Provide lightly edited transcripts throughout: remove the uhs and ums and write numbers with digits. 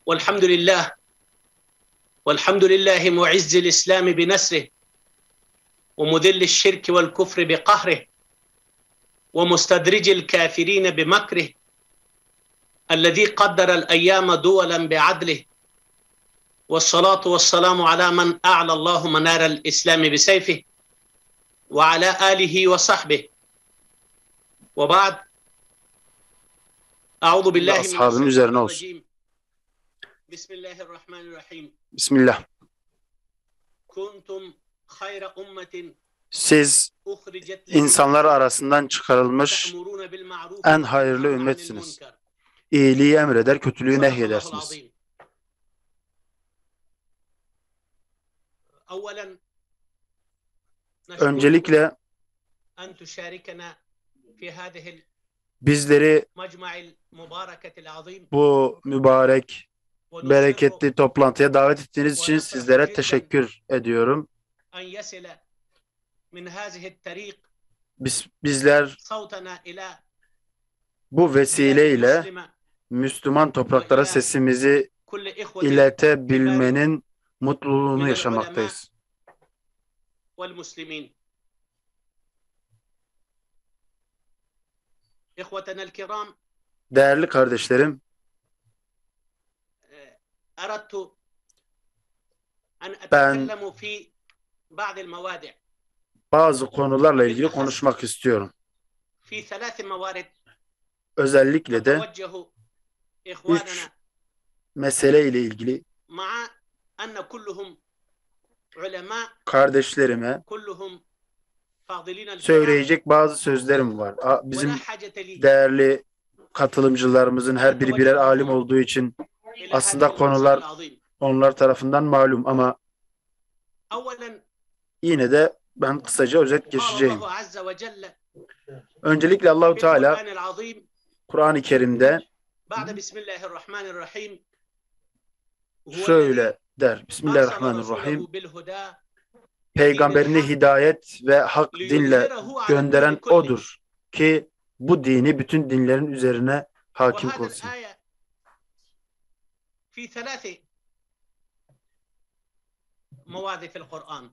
والحمد لله والحمد لله معز الإسلام بنصره ومذل الشرك والكفر بقهره ومستدرج الكافرين بمكره الذي قدر الأيام دولا بعدله والصلاة والسلام على من أعلى الله منار الإسلام بسيفه وعلى آله وصحبه وبعد أعوذ بالله من Ashabın üzerine الشيطان olsun. الرجيم بسم الله الرحمن الرحيم Bismillah. كنتم خير أمة Siz أخرجت insanlar arasından çıkarılmış تأمرون بالمعروف en hayırlı وتنهون عن ümmetsiniz. المنكر İyiliği emreder, kötülüğü صدق الله nehyedersiniz. العظيم. أولا نشكركم Öncelikle أن تشاركنا في هذه bizleri المجمع المباركة العظيم bu mübarek, ونسر bereketli toplantıya davet ettiğiniz için sizlere teşekkür ediyorum. أن يصل من هذه الطريق Bizler صوتنا إلى bu بلاد vesileyle مسلمة Müslüman topraklara sesimizi كل إخوة iletebilmenin mutluluğunu من yaşamaktayız. والمسلمين. إخوتنا الكرام Değerli kardeşlerim, أردت أن Ben أتكلم في بعض المواضع bazı konularla ilgili konuşmak istiyorum. في ثلاث موارد Özellikle de أتوجه إخواننا üç mesele ile ilgili مع أن كلهم علماء kardeşlerime كلهم فاضلين الكرام söyleyecek bazı sözlerim var. Bizim ولا حاجة لي değerli katılımcılarımızın her biri birer alim olduğu için إلى aslında هذه konular المنصب العظيم. onlar tarafından malum ama أولا yine de ben kısaca özet قال geçeceğim. الله عز وجل Öncelikle Allahu في Teala القرآن العظيم Kur'an-ı Kerim'de بعد بسم الله الرحمن الرحيم هو şöyle der. الذي أرسل Bismillahirrahmanirrahim. رسوله بالهدى Peygamberini hidayet ve hak dinle ليظهره على gönderen الدين كله. odur ki bu dini bütün dinlerin üzerine hakim وهذا kılsın. الآية في ثلاث مواضع في القرآن.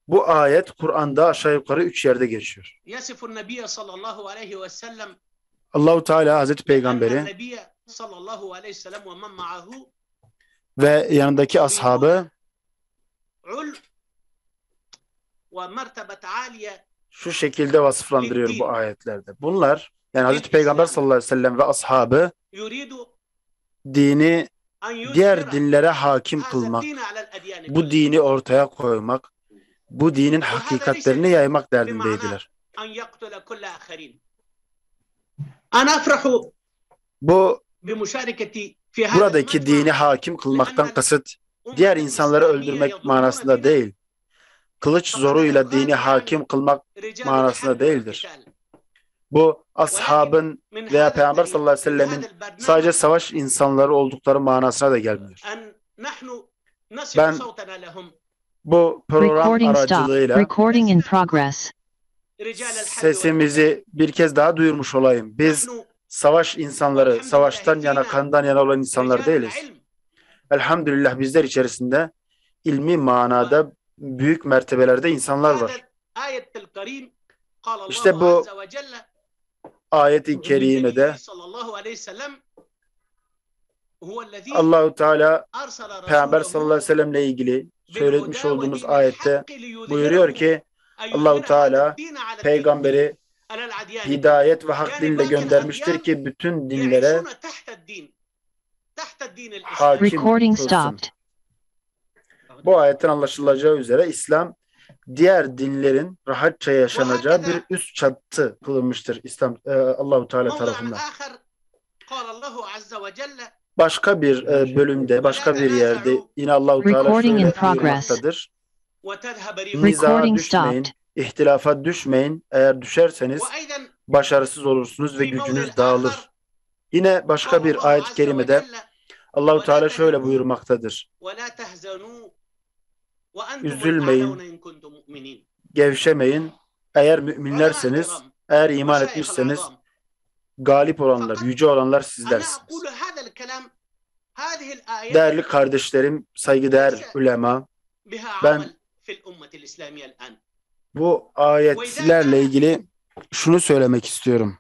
Bu ayet Kur'an'da aşağı yukarı 3 yerde geçiyor. يصف النبي صلى الله عليه وسلم Allahu Teala Hazreti أن Peygamberi النبي صلى الله عليه وسلم ومن معه ve yanındaki ashabı علو ومرتبة عالية şu şekilde vasıflandırıyor bu ayetlerde. Bunlar yani Hazreti Peygamber sallallahu aleyhi ve sellem ve ashabı يريد dini أن diğer يظهر dinlere hakim هذا kılmak, الدين على الأديان bu كلها. dini ortaya koymak, bu dinin hakikatlerini yaymak derdindeydiler. أن يقتل كل آخرين. أنا أفرح Bu بمشاركتي في هذا buradaki المجمع dini hakim kılmaktan kasıt diğer insanları öldürmek manasında değil, kılıç zoruyla dini hakim kılmak رجال manasında الحرب değildir. والقتال. Bu ashabın من veya هذا Peygamber الطريق- sallallahu aleyhi ve من sellemin هذا البرنامج sadece savaş insanları oldukları manasına da gelmiyor. أن نحن نصل Ben صوتنا لهم bu program Recording stop. aracılığıyla Recording in progress. رجال الحرب والقتال. sesimizi bir kez daha duyurmuş olayım. Biz نحن savaş insanları, savaştan yana, kandan yana olan insanlar رجال değiliz. العلم. Elhamdülillah bizler içerisinde ilmi manada büyük mertebelerde insanlar هذا var. آية الكريم قال الله İşte bu عز وجل ayet-i kerimede للنبي صلى الله عليه وسلم هو الذي Allahu Teala أرسل Peygamber رسوله sallallahu aleyhi ve sellemle ilgili söylemiş بالهدى olduğumuz ودين ayette الحق ليظهره buyuruyor ki أن Allahu يظهر Teala هذا الدين على الدين peygamberi على الأديان hidayet ve hak Yani dinle bakın göndermiştir adyan ki bütün dinlere يعيشون تحت الدين تحت الدين الإسلامي. hakim Recording kılsın. stopped. Bu ayetten anlaşılacağı üzere İslam diğer dinlerin rahatça yaşanacağı bir üst çatı kılınmıştır İslam Allahu Teala موضع tarafından. آخر قال الله عز وجل Başka bir bölümde, başka bir yerde yine Allahu Teala Recording in şöyle progress. buyurmaktadır. وتذهب ريحكم. Niza'a Recording düşmeyin, stopped. ihtilafa düşmeyin. Eğer düşerseniz وأيضا başarısız olursunuz ve في موضع gücünüz آخر dağılır. Yine başka قال bir الله ayet-i عز kerimede وجل Allahu Teala şöyle buyurmaktadır. ولا تهزنوا وأنتم Üzülmeyin, الأعلون إن كنتم مؤمنين. gevşemeyin. Eğer müminlerseniz, علماء الكرام eğer iman ومشايخ etmişseniz العظام galip olanlar, yüce olanlar أنا sizlersiniz. أقول هذا الكلام Değerli kardeşlerim, saygıdeğer ulema, ben bu ayetlerle ilgili şunu söylemek istiyorum.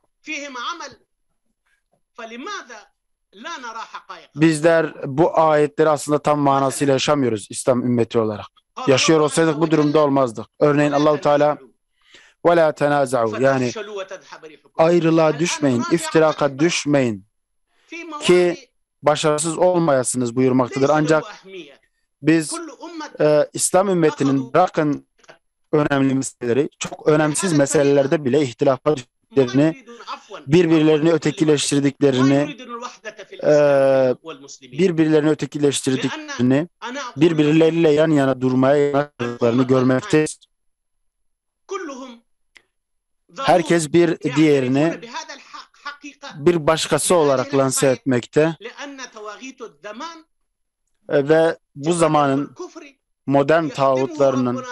Bizler bu ayetleri aslında tam manasıyla yaşamıyoruz İslam ümmeti olarak. Yaşıyor olsaydık bu durumda olmazdık. Örneğin Allahu Teala ve la tenaza'u, yani ayrılığa düşmeyin, iftiraka düşmeyin ki başarısız olmayasınız buyurmaktadır. Ancak biz İslam ümmetinin bırakın önemli meseleleri, çok önemsiz meselelerde bile ihtilafa düştüklerini, birbirlerini ötekileştirdiklerini, birbirleriyle yan yana durmaya yanaştıklarını görmekteyiz. Herkes bir diğerini bir başkası olarak lanse etmekte ve bu zamanın modern tağutlarının,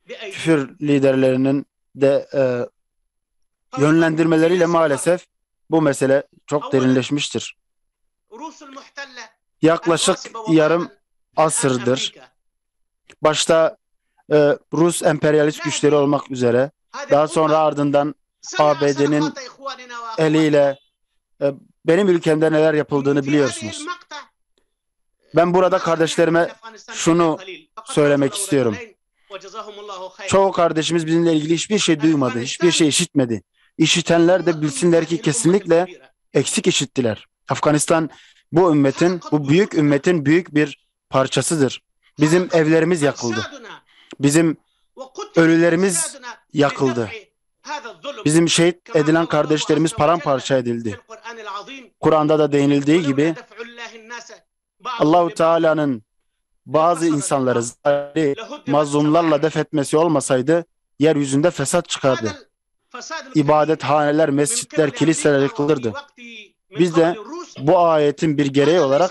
küfür liderlerinin de yönlendirmeleriyle maalesef bu mesele çok derinleşmiştir. Yaklaşık yarım asırdır başta Rus emperyalist güçleri olmak üzere, daha sonra ardından ABD'nin eliyle benim ülkemde neler yapıldığını biliyorsunuz. Ben burada kardeşlerime şunu söylemek istiyorum. Çoğu kardeşimiz bizimle ilgili hiçbir şey duymadı, hiçbir şey işitmedi. İşitenler de bilsinler ki kesinlikle eksik işittiler. Afganistan bu ümmetin, bu büyük ümmetin büyük bir parçasıdır. Bizim evlerimiz yakıldı. Bizim ölülerimiz yakıldı. Bizim şehit edilen kardeşlerimiz paramparça edildi. Kur'an'da da değinildiği gibi Allahu Teala'nın bazı insanları mazlumlarla def etmesi olmasaydı yeryüzünde fesat çıkardı. İbadethaneler, mescitler, kiliseler yıkılırdı. Biz de bu ayetin bir gereği olarak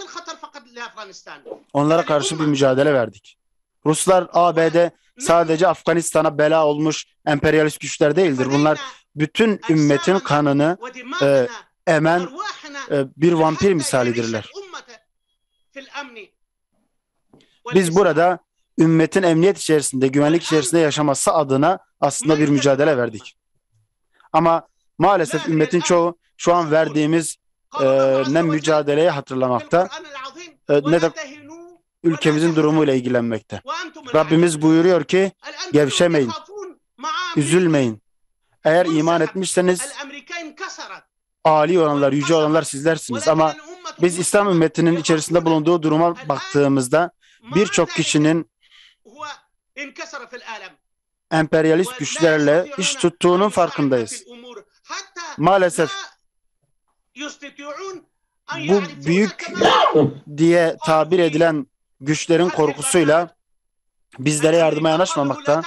onlara karşı bir mücadele verdik. Ruslar, ABD sadece Afganistan'a bela olmuş emperyalist güçler değildir. Bunlar bütün ümmetin kanını emen bir vampir misalidirler. Biz burada ümmetin emniyet içerisinde, güvenlik içerisinde yaşaması adına aslında bir mücadele verdik. Ama maalesef ümmetin çoğu şu an verdiğimiz ne mücadeleye hatırlamakta ne de ülkemizin durumuyla ilgilenmekte. Rabbimiz buyuruyor ki gevşemeyin, üzülmeyin. Eğer iman etmişseniz âli olanlar, yüce olanlar sizlersiniz. Ama biz İslam ümmetinin içerisinde bulunduğu duruma baktığımızda birçok kişinin emperyalist güçlerle iş tuttuğunun farkındayız. Maalesef bu büyük diye tabir edilen güçlerin korkusuyla bizlere yardıma yanaşmamakta.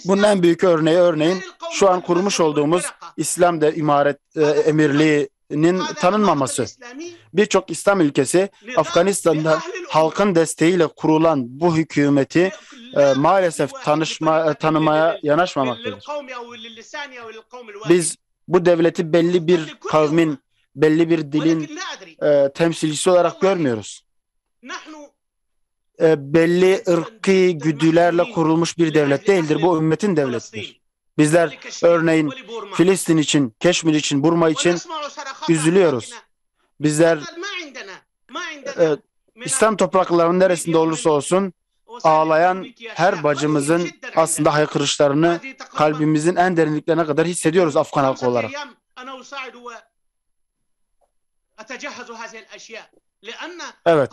Bunun en büyük örneğin şu an kurmuş olduğumuz İslam İmaret Emirliği'nin tanınmaması. Birçok İslam ülkesi Afganistan'da halkın desteğiyle kurulan bu hükümeti maalesef tanımaya yanaşmamaktadır. Biz bu devleti belli bir kavmin, belli bir dilin temsilcisi olarak görmüyoruz. Belli ırkî güdülerle kurulmuş bir devlet değildir. Bu ümmetin devletidir. Bizler örneğin Filistin için, Keşmir için, Burma için üzülüyoruz. Bizler İslam topraklarının neresinde olursa olsun ağlayan her bacımızın aslında haykırışlarını kalbimizin en derinliklerine kadar hissediyoruz Afgan halkı olarak. Evet.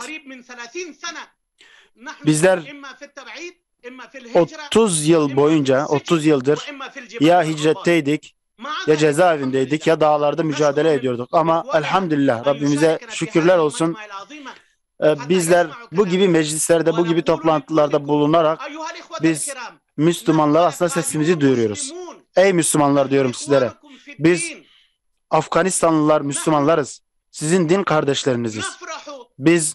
Bizler 30 yıl boyunca, 30 yıldır ya hicretteydik, ya cezaevindeydik, ya dağlarda mücadele ediyorduk. Ama elhamdülillah Rabbimize şükürler olsun. Bizler bu gibi meclislerde, bu gibi toplantılarda bulunarak biz Müslümanlar aslında sesimizi duyuruyoruz. Ey Müslümanlar diyorum sizlere. Biz Afganistanlılar Müslümanlarız. Sizin din kardeşleriniziz. Biz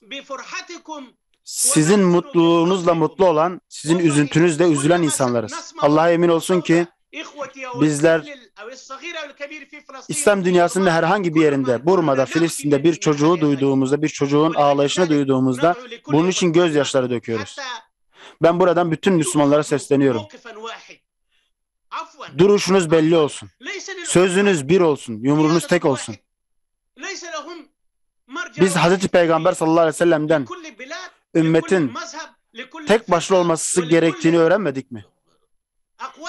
sizin mutluluğunuzla mutlu olan, sizin üzüntünüzle üzülen insanlarız. Allah'a emin olsun ki Bizler İslam dünyasının herhangi bir yerinde, Burma'da, Filistin'de bir çocuğu duyduğumuzda, bir çocuğun ağlayışını duyduğumuzda bunun için gözyaşları döküyoruz. Ben buradan bütün Müslümanlara sesleniyorum. Duruşunuz belli olsun. Sözünüz bir olsun. Yumruğunuz tek olsun. Biz Hazreti Peygamber sallallahu aleyhi ve sellem'den ümmetin tek başlı olması gerektiğini öğrenmedik mi?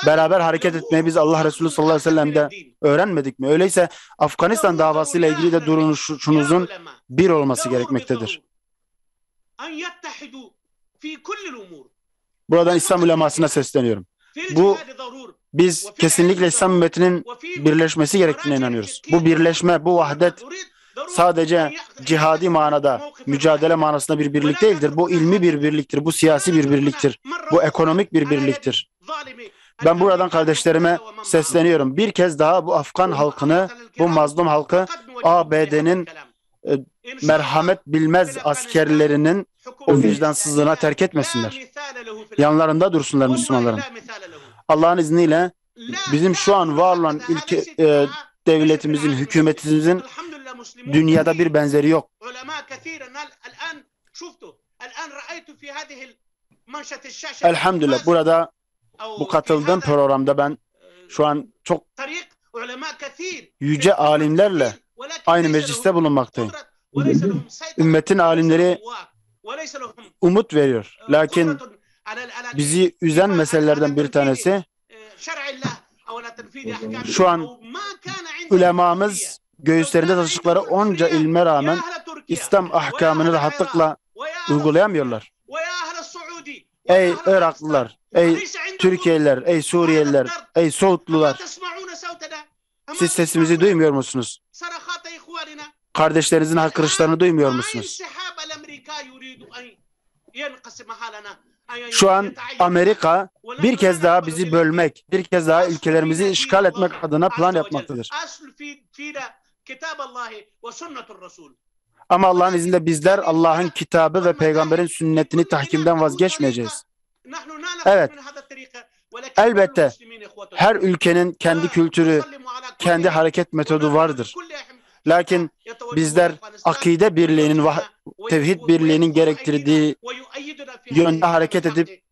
Beraber hareket etmeyi biz Allah Resulü sallallahu aleyhi ve sellem'de öğrenmedik mi? Öyleyse Afganistan davasıyla ilgili de duruşunuzun bir olması gerekmektedir. Buradan İslam ulemasına sesleniyorum. Biz kesinlikle İslam ümmetinin birleşmesi gerektiğine inanıyoruz. Bu birleşme, bu vahdet sadece cihadi manada, mücadele manasında bir birlik değildir. Bu ilmi bir birliktir, bu siyasi bir birliktir, bu ekonomik bir birliktir. Ben buradan kardeşlerime sesleniyorum. Bir kez daha bu Afgan halkını, bu mazlum halkı ABD'nin merhamet bilmez askerlerinin o vicdansızlığına terk etmesinler. Yanlarında dursunlar Müslümanların. Allah'ın izniyle bizim şu an var olan devletimizin, hükümetimizin dünyada bir benzeri yok. Elhamdülillah burada bu katıldığım programda ben şu an çok yüce alimlerle aynı mecliste bulunmaktayım. Ümmetin alimleri umut veriyor. Lakin bizi üzen meselelerden bir tanesi şu an ulemamız göğüslerinde taşıdıkları onca ilme rağmen İslam ahkamını rahatlıkla uygulayamıyorlar. Ey Iraklılar, ey Türkiye'liler, ey Suriyeliler, ey Suudlular, siz sesimizi duymuyor musunuz? Kardeşlerinizin haykırışlarını duymuyor musunuz? Şu an Amerika bir kez daha bizi bölmek, bir kez daha ülkelerimizi işgal etmek adına plan yapmaktadır. Ama Allah'ın izniyle bizler Allah'ın kitabı ve peygamberin sünnetini tahkimden vazgeçmeyeceğiz. Evet, elbette her ülkenin kendi kültürü, kendi hareket metodu vardır. Lakin bizler akide birliğinin, tevhid birliğinin gerektirdiği yönde hareket edip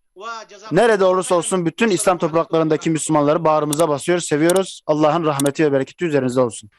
nerede olursa olsun bütün İslam topraklarındaki Müslümanları bağrımıza basıyoruz, seviyoruz. Allah'ın rahmeti ve bereketi üzerinize olsun.